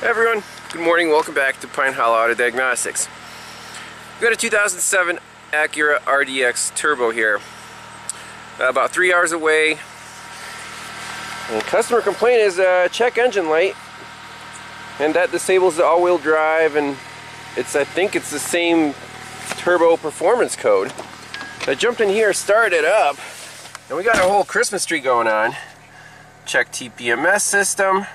Hey everyone, good morning, welcome back to Pine Hollow Auto Diagnostics. We've got a 2007 Acura RDX Turbo here, about 3 hours away. And customer complaint is check engine light, and that disables the all-wheel drive, and I think it's the same turbo performance code. So I jumped in here, started it up, and we got a whole Christmas tree going on. Check TPMS system.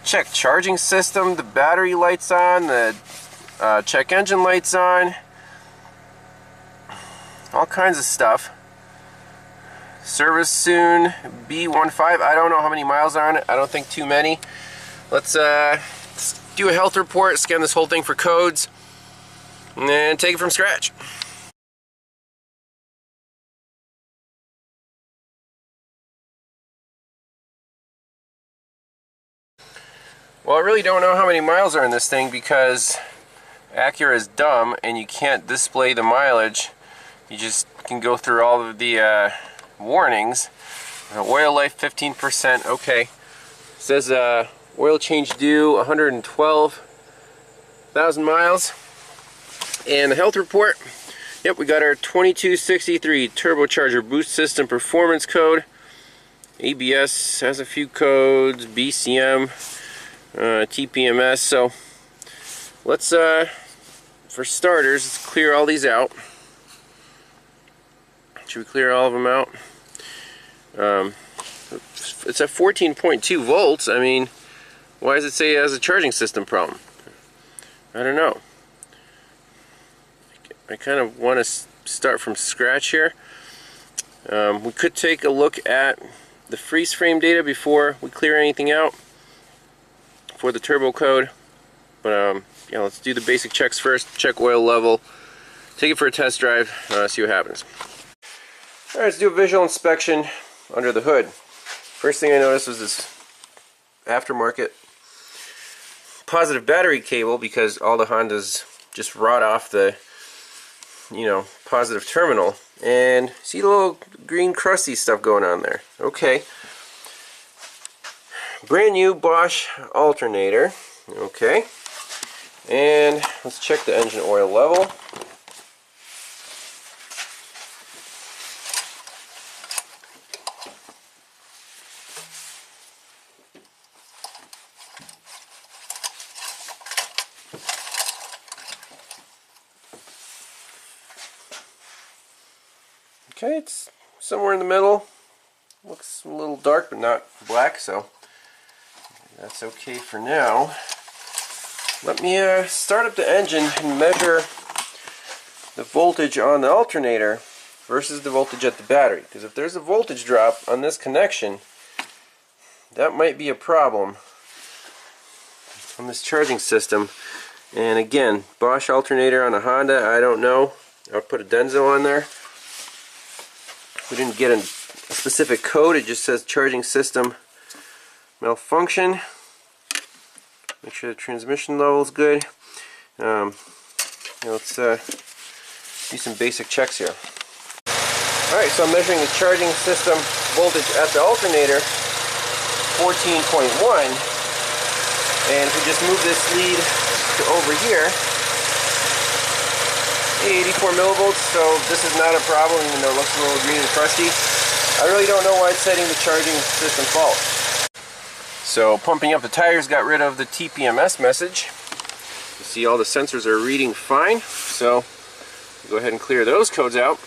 Check charging system, the battery light's on, the check engine light's on, all kinds of stuff. Service soon, B15, I don't know how many miles are on it, I don't think too many. Let's do a health report, scan this whole thing for codes, and then take it from scratch. Well, I really don't know how many miles are in this thing because Acura is dumb and you can't display the mileage. You just can go through all of the warnings. Oil life 15%, okay. It says oil change due 112,000 miles. And the health report, yep, we got our 2263 turbocharger boost system performance code. ABS has a few codes, BCM. TPMS. So let's for starters, let's clear all these out. Should we clear all of them out? It's at 14.2 volts. I mean, why does it say it has a charging system problem? I don't know. I kind of want to start from scratch here. We could take a look at the freeze frame data before we clear anything out for the turbo code, but yeah, let's do the basic checks first. Check oil level, take it for a test drive, see what happens. Alright, let's do a visual inspection under the hood. First thing I noticed was this aftermarket positive battery cable, because all the Hondas just rot off the, positive terminal, and see the little green crusty stuff going on there. Okay. Brand new Bosch alternator. Okay, and let's check the engine oil level. Okay, it's somewhere in the middle. Looks a little dark but not black, so that's okay for now. Let me start up the engine and measure the voltage on the alternator versus the voltage at the battery. Because if there's a voltage drop on this connection, that might be a problem on this charging system. And again, Bosch alternator on a Honda, I don't know. I'll put a Denso on there. We didn't get a specific code, it just says charging system malfunction. Make sure the transmission level is good. Let's do some basic checks here. Alright, so I'm measuring the charging system voltage at the alternator, 14.1. And if we just move this lead to over here, 84 millivolts, so this is not a problem, even though it looks a little green and crusty. I really don't know why it's setting the charging system fault. So pumping up the tires got rid of the TPMS message. You see all the sensors are reading fine, so go ahead and clear those codes out.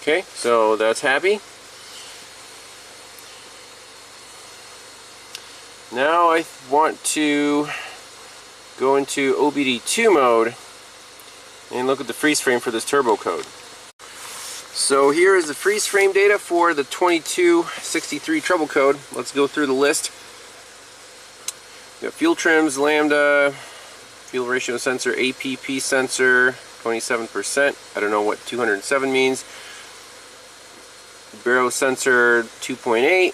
Okay, so that's happy. Now I want to go into OBD2 mode and look at the freeze frame for this turbo code. So here is the freeze frame data for the 2263 trouble code. Let's go through the list. We got fuel trims, lambda, fuel ratio sensor, APP sensor, 27%. I don't know what 207 means. Baro sensor 2.8,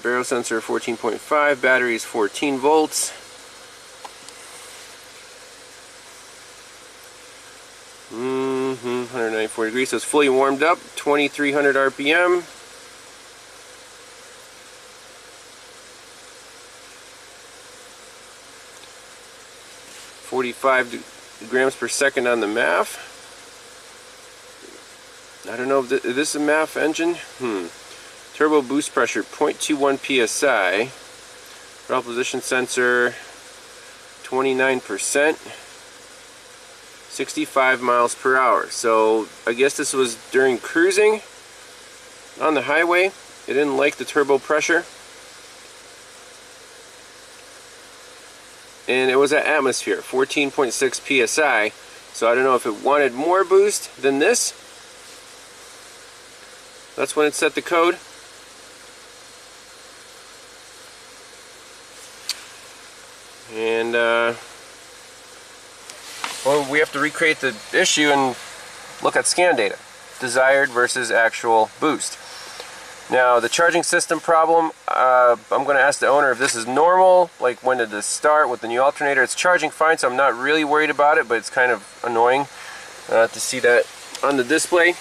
baro sensor 14.5, battery is 14 volts. 194 4 degrees, so it's fully warmed up, 2300 RPM. grams per second on the MAF. I don't know if this is a MAF engine. Turbo boost pressure 0.21 psi. Throttle position sensor 29%. 65 miles per hour. So I guess this was during cruising on the highway. It didn't like the turbo pressure. And it was at atmosphere, 14.6 psi. So I don't know if it wanted more boost than this. That's when it set the code. And well, we have to recreate the issue and look at scan data. Desired versus actual boost. Now the charging system problem, I'm going to ask the owner if this is normal, like when did this start with the new alternator. It's charging fine, so I'm not really worried about it, but it's kind of annoying to see that on the display.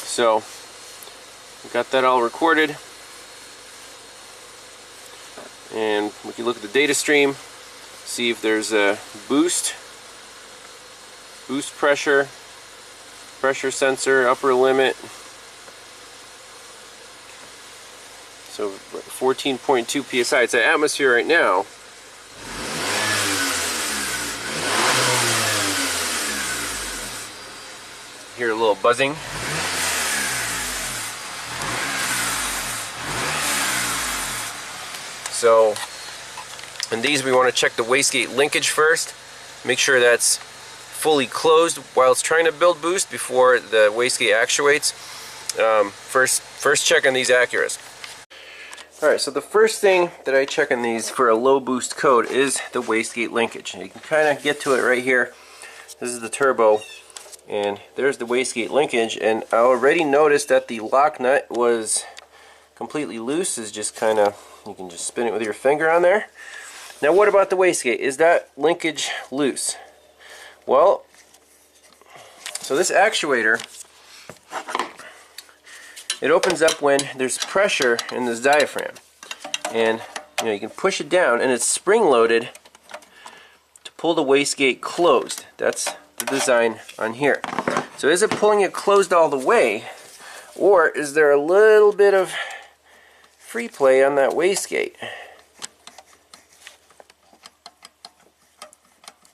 So we got that all recorded, and we can look at the data stream, see if there's a boost pressure sensor, upper limit. So 14.2 psi. It's at atmosphere right now. Hear a little buzzing. So in these we want to check the wastegate linkage first. Make sure that's fully closed while it's trying to build boost before the wastegate actuates. First check on these Acuras. Alright, so the first thing that I check on these for a low boost code is the wastegate linkage. You can kind of get to it right here. This is the turbo, and there's the wastegate linkage, and I already noticed that the lock nut was completely loose. Is just kind of, you can just spin it with your finger on there. Now what about the wastegate? Is that linkage loose? Well, so this actuator, it opens up when there's pressure in this diaphragm, and you can push it down, and it's spring loaded to pull the wastegate closed. That's the design on here. So is it pulling it closed all the way, or is there a little bit of free play on that wastegate?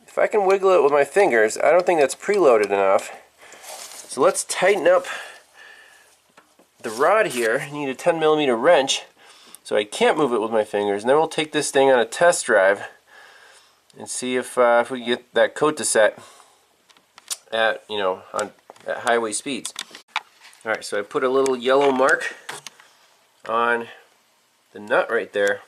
If I can wiggle it with my fingers, I don't think that's preloaded enough. So let's tighten up the rod here. I need a 10mm wrench, so I can't move it with my fingers. And then we'll take this thing on a test drive and see if we can get that code to set at at highway speeds. All right, so I put a little yellow mark on the nut right there.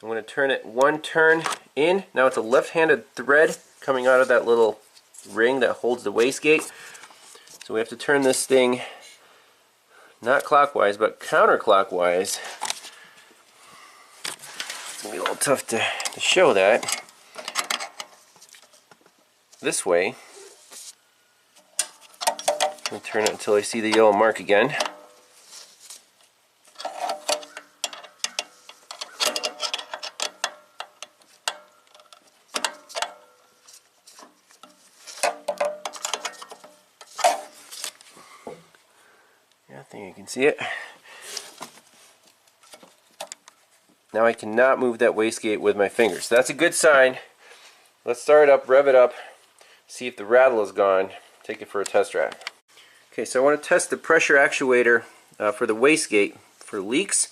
I'm going to turn it one turn in. Now it's a left-handed thread coming out of that little ring that holds the wastegate. So we have to turn this thing not clockwise, but counterclockwise. It's going to be a little tough to show that. This way. I'll turn it until I see the yellow mark again. I think you can see it. Now I cannot move that wastegate with my fingers. So that's a good sign. Let's start it up, rev it up, see if the rattle is gone, take it for a test drive. Okay, so I want to test the pressure actuator for the wastegate for leaks,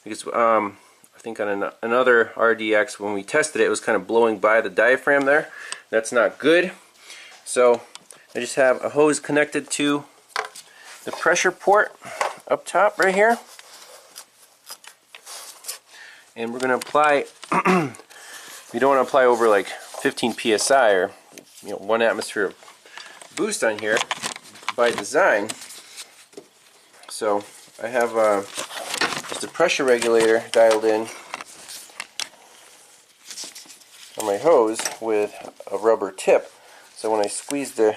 because I think on another RDX when we tested it, it was kind of blowing by the diaphragm there. That's not good. So I just have a hose connected to the pressure port up top right here, and we're going to apply you don't want to apply over like 15 psi or 1 atmosphere of boost on here by design. So I have just a pressure regulator dialed in on my hose with a rubber tip, so when I squeeze the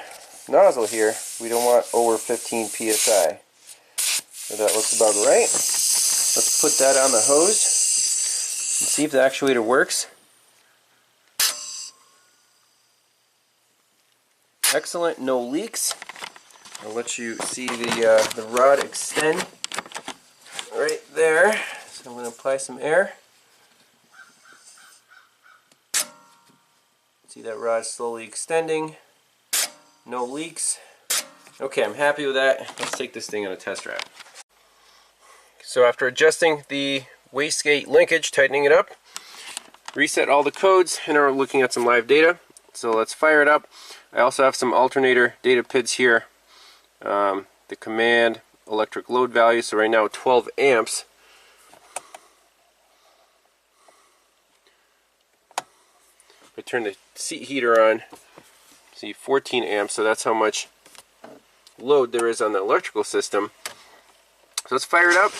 nozzle here, we don't want over 15 psi. So that looks about right. Let's put that on the hose and see if the actuator works. Excellent, no leaks. I'll let you see the rod extend right there. So I'm going to apply some air. See that rod slowly extending. No leaks. Okay, I'm happy with that. Let's take this thing on a test drive. So after adjusting the wastegate linkage, tightening it up, reset all the codes, and are looking at some live data. So let's fire it up. I also have some alternator data PIDs here. The command electric load value, so right now 12 amps. I turn the seat heater on, see 14 amps, so that's how much load there is on the electrical system. So let's fire it up.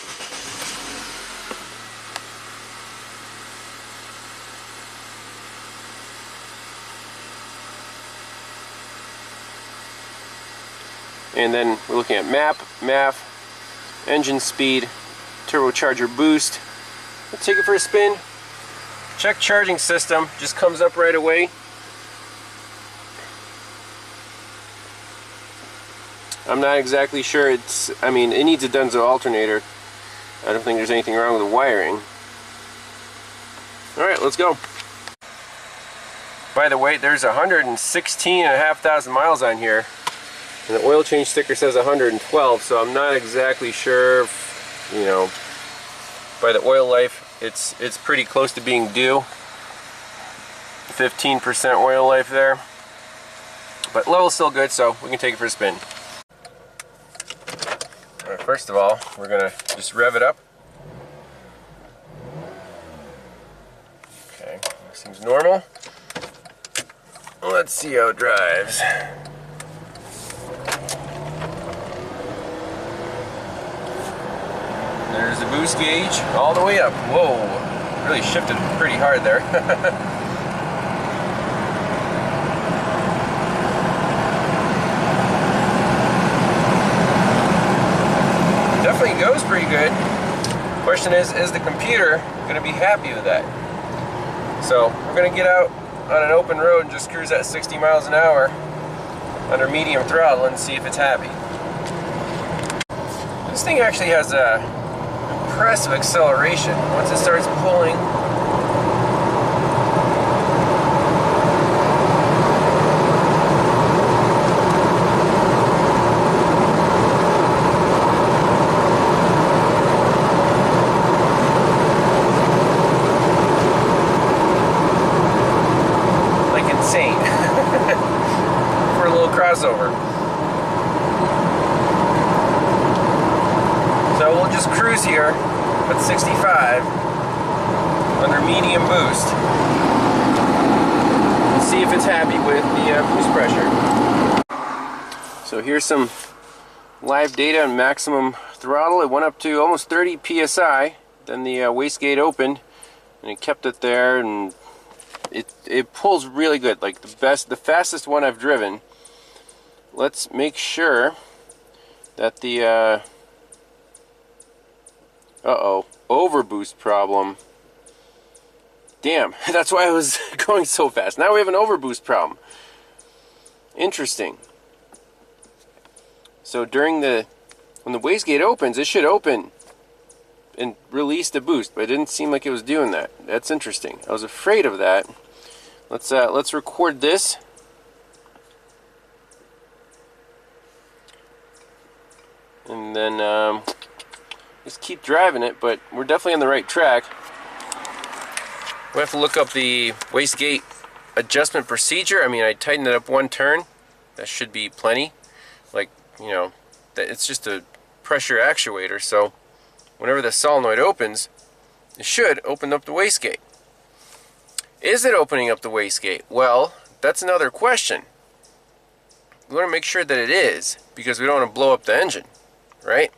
And then we're looking at map, MAF, engine speed, turbocharger boost. Let's take it for a spin. Check charging system, just comes up right away. I'm not exactly sure I mean, it needs a Denso alternator. I don't think there's anything wrong with the wiring. Alright, let's go. By the way, there's 116,500 miles on here. And the oil change sticker says 112, so I'm not exactly sure if, you know, by the oil life, it's pretty close to being due. 15% oil life there. But level's still good, so we can take it for a spin. Alright, first of all, we're gonna just rev it up. Okay, seems normal. Let's see how it drives. There's the boost gauge all the way up. Whoa, really shifted pretty hard there. Definitely goes pretty good. Question is the computer going to be happy with that? So we're going to get out on an open road and just cruise at 60 miles an hour under medium throttle and see if it's happy. This thing actually has a impressive acceleration once it starts pulling. Like insane for a little crossover. So we'll just cruise here at 65 under medium boost. Let's see if it's happy with the boost pressure. So here's some live data on maximum throttle. It went up to almost 30 psi. Then the wastegate opened, and it kept it there, and it pulls really good. Like the fastest one I've driven. Let's make sure that the overboost problem. Damn, that's why I was going so fast. Now we have an overboost problem. Interesting. So when the wastegate opens, it should open and release the boost, but it didn't seem like it was doing that. That's interesting. I was afraid of that. Let's record this. And then just keep driving it, but we're definitely on the right track. We have to look up the wastegate adjustment procedure. I mean, I tightened it up one turn. That should be plenty. Like, you know, it's just a pressure actuator, so whenever the solenoid opens, it should open up the wastegate. Is it opening up the wastegate? Well, that's another question. We want to make sure that it is, because we don't want to blow up the engine, right?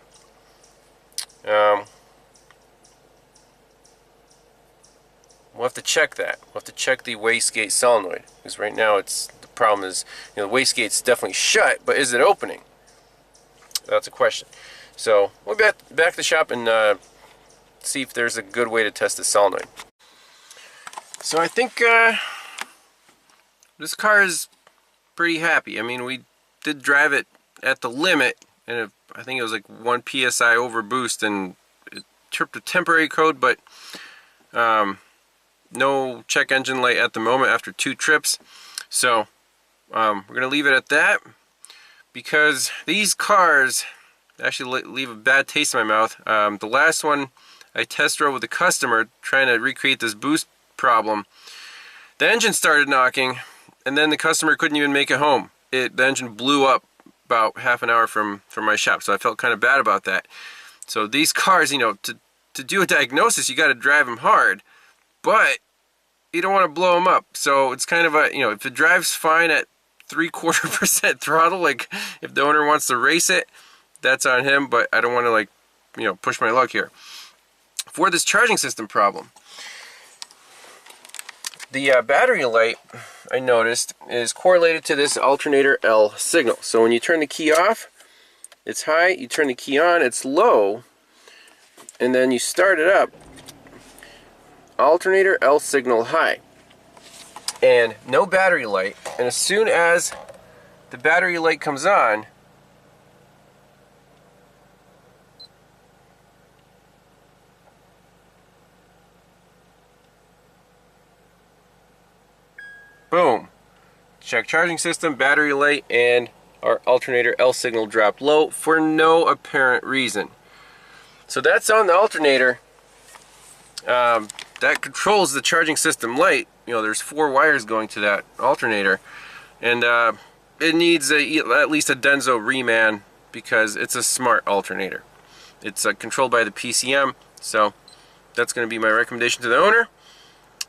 We'll have to check that. We'll have to check the wastegate solenoid, because right now the problem is, the wastegate's definitely shut, but is it opening? That's a question. So we'll be back to the shop and see if there's a good way to test the solenoid. So I think this car is pretty happy. I mean, we did drive it at the limit, and I think it was like 1 psi over boost, and it tripped a temporary code, but no check engine light at the moment after 2 trips. So we're gonna leave it at that, because these cars actually leave a bad taste in my mouth. The last one I test drove with a customer trying to recreate this boost problem. The engine started knocking, and then the customer couldn't even make it home. The engine blew up about half an hour from my shop, so I felt kind of bad about that. So these cars, to do a diagnosis, you got to drive them hard, but you don't want to blow them up. So it's kind of a, if it drives fine at 3/4% throttle, like if the owner wants to race it, that's on him, but I don't want to push my luck here. For this charging system problem, the battery light, I noticed, is correlated to this alternator L signal. So when you turn the key off, it's high. You turn the key on, it's low. And then you start it up, alternator L signal high. And no battery light. And as soon as the battery light comes on, boom. Check charging system, battery light, and our alternator L signal dropped low for no apparent reason. So that's on the alternator. That controls the charging system light. There's 4 wires going to that alternator, and it needs at least a Denso reman, because it's a smart alternator. It's controlled by the PCM, so that's going to be my recommendation to the owner.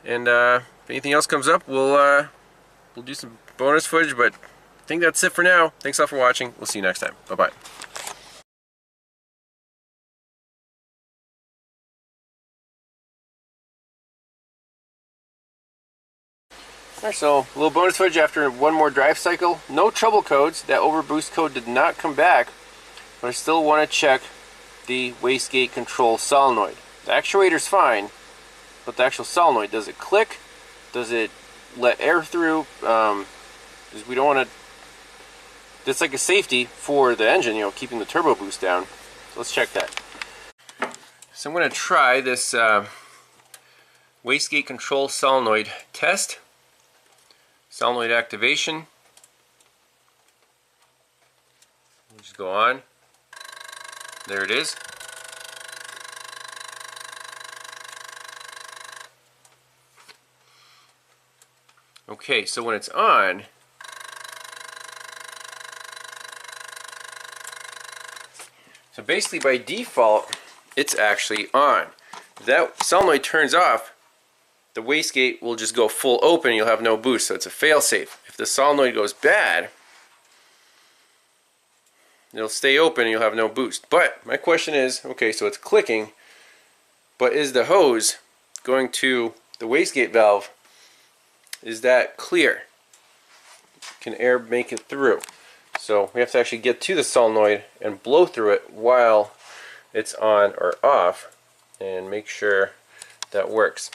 And if anything else comes up, we'll do some bonus footage, but I think that's it for now. Thanks all for watching. We'll see you next time. Bye-bye. Alright, so a little bonus footage after one more drive cycle. No trouble codes. That overboost code did not come back, but I still want to check the wastegate control solenoid. The actuator's fine, but the actual solenoid, does it click? Does it let air through? Because we don't want to. It's like a safety for the engine, keeping the turbo boost down. So let's check that. So I'm going to try this wastegate control solenoid test. Solenoid activation. We'll just go on. There it is. Okay, so when it's on, so basically by default, it's actually on. If that solenoid turns off, the wastegate will just go full open, you'll have no boost, so it's a fail-safe. If the solenoid goes bad, it'll stay open and you'll have no boost. But my question is, okay, so it's clicking, but is the hose going to the wastegate valve, is that clear? Can air make it through? So we have to actually get to the solenoid and blow through it while it's on or off and make sure that works.